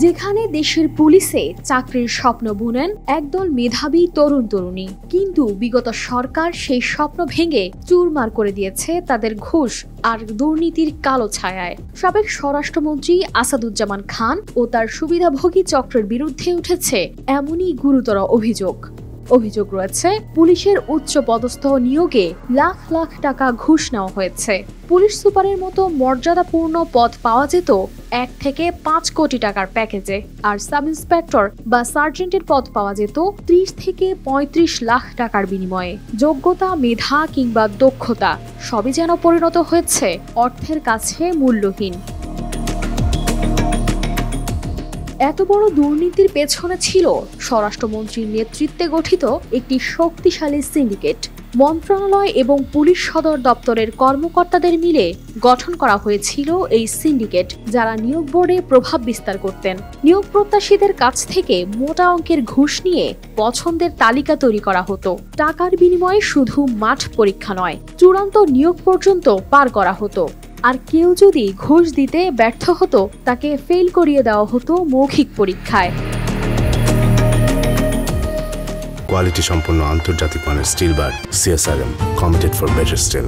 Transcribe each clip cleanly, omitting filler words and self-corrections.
যেখানে দেশের পুলিশে চাকরির স্বপ্ন বুনেন একদল মেধাবী তরুণ তরুণী, কিন্তু বিগত সরকার সেই স্বপ্ন ভেঙে চুরমার করে দিয়েছে তাদের ঘুষ আর দুর্নীতির কালো ছায়ায়। সাবেক স্বরাষ্ট্রমন্ত্রী আসাদুজ্জামান খান ও তার সুবিধাভোগী চক্রের বিরুদ্ধে উঠেছে এমনই গুরুতর অভিযোগ রয়েছে পুলিশের উচ্চ পদস্থ নিয়োগে লাখ লাখ টাকা ঘুষ নেওয়া হয়েছে। পুলিশ সুপারের মতো মর্যাদাপূর্ণ পদ পাওয়া যেত 1 থেকে 5 কোটি টাকার প্যাকেজে, আর সাব ইন্সপেক্টর বা সার্জেন্টের পদ পাওয়া যেত 30 থেকে 35 লাখ টাকার বিনিময়ে। যোগ্যতা, মেধা কিংবা দক্ষতা সবই যেন পরিণত হয়েছে অর্থের কাছে মূল্যহীন। এত বড় দুর্নীতির পেছনে ছিল স্বরাষ্ট্রমন্ত্রীর নেতৃত্বে গঠিত একটি শক্তিশালী সিন্ডিকেট। মন্ত্রণালয় এবং পুলিশ সদর দপ্তরের কর্মকর্তাদের মিলে গঠন করা হয়েছিল এই সিন্ডিকেট, যারা নিয়োগ বোর্ডে প্রভাব বিস্তার করতেন। নিয়োগ প্রত্যাশীদের কাছ থেকে মোটা অঙ্কের ঘুষ নিয়ে পছন্দের তালিকা তৈরি করা হতো। টাকার বিনিময়ে শুধু মাঠ পরীক্ষা নয়, চূড়ান্ত নিয়োগ পর্যন্ত পার করা হতো। আর কেউ যদি ঘুষ দিতে ব্যর্থ হতো, তাকে ফেল করিয়ে দেওয়া হতো মৌখিক পরীক্ষায়। কোয়ালিটি সম্পন্ন আন্তর্জাতিক মানের still bar CSRM, committed for better still.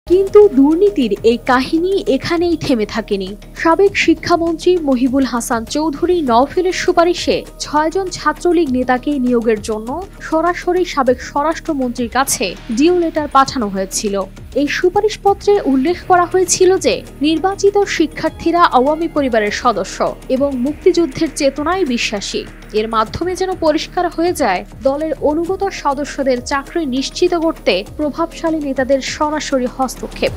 কিন্তু দুর্নীতির এই কাহিনী এখানেই থেমে থাকেনি। সাবেক শিক্ষামন্ত্রী মহিবুল হাসান চৌধুরী নওফেলের সুপারিশে 6 জন ছাত্রলীগ নেতাকে নিয়োগের জন্য সরাসরি সাবেক স্বরাষ্ট্রমন্ত্রীর কাছে ডিও লেটার পাঠানো হয়েছিল। এই সুপারিশপত্রে উল্লেখ করা হয়েছিল যে নির্বাচিত শিক্ষার্থীরা আওয়ামী পরিবারের সদস্য এবং মুক্তিযুদ্ধের চেতনায় বিশ্বাসী। এর মাধ্যমে যেন পরিষ্কার হয়ে যায় দলের অনুগত সদস্যদের চাকরি নিশ্চিত করতে প্রভাবশালী নেতাদের সরাসরি হস্তক্ষেপ।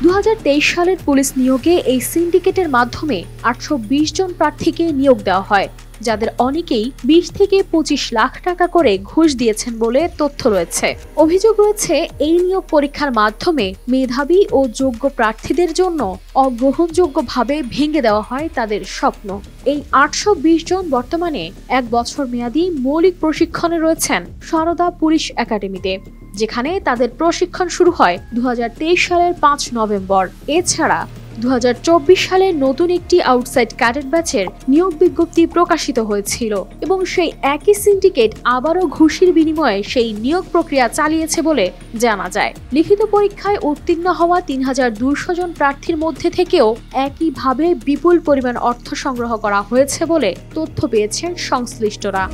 2023 সালের পুলিশ নিয়োগে এই সিন্ডিকেটের মাধ্যমে 820 জন প্রার্থীকে নিয়োগ দেওয়া হয়, যাদের অনেকেই 20 থেকে 25 লাখ টাকা করে ঘুষ দিয়েছেন বলে তথ্য রয়েছে। অভিযোগ রয়েছে এই নিয়োগ পরীক্ষার মাধ্যমে মেধাবী ও যোগ্য প্রার্থীদের জন্য অগ্রহণযোগ্যভাবে ভেঙে দেওয়া হয় তাদের স্বপ্ন। এই 820 জন বর্তমানে 1 বছর মেয়াদী মৌলিক প্রশিক্ষণে রয়েছেন সারদা পুলিশ একাডেমিতে, যেখানে তাদের প্রশিক্ষণ শুরু হয় 2023 সালের 5 নভেম্বর। এছাড়া 2024 সালে নতুন একটি আউটসাইড ক্যাডেট ব্যাচের নিয়োগ বিজ্ঞপ্তি প্রকাশিত হয়েছিল এবং সেই একই সিন্ডিকেট আবারও ঘুষের বিনিময়ে সেই নিয়োগ প্রক্রিয়া চালিয়েছে বলে জানা যায়। লিখিত পরীক্ষায় উত্তীর্ণ হওয়া 3200 জন প্রার্থীর মধ্যে থেকেও একইভাবে বিপুল পরিমাণ অর্থ সংগ্রহ করা হয়েছে বলে তথ্য পেয়েছেন সংশ্লিষ্টরা।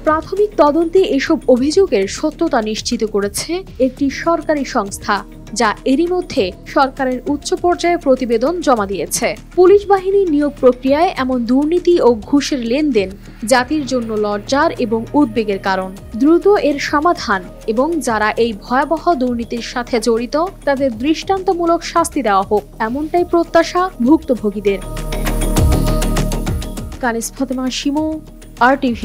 প্রাথমিক তদন্তে এসব অভিযোগের সত্যতা নিশ্চিত করেছে একটি সরকারি সংস্থা, যা এরই মধ্যে সরকারের উচ্চ পর্যায়ে প্রতিবেদন জমা দিয়েছে। পুলিশ বাহিনীর নিয়োগ প্রক্রিয়ায় এমন দুর্নীতি ও ঘুষের লেনদেন জাতির জন্য লজ্জার এবং উদ্বেগের কারণ। দ্রুত এর সমাধান এবং যারা এই ভয়াবহ দুর্নীতির সাথে জড়িত তাদের দৃষ্টান্তমূলক শাস্তি দেওয়া হোক, এমনটাই প্রত্যাশা ভুক্তভোগীদের। কানিস ফাতেমা শিমু, RTV।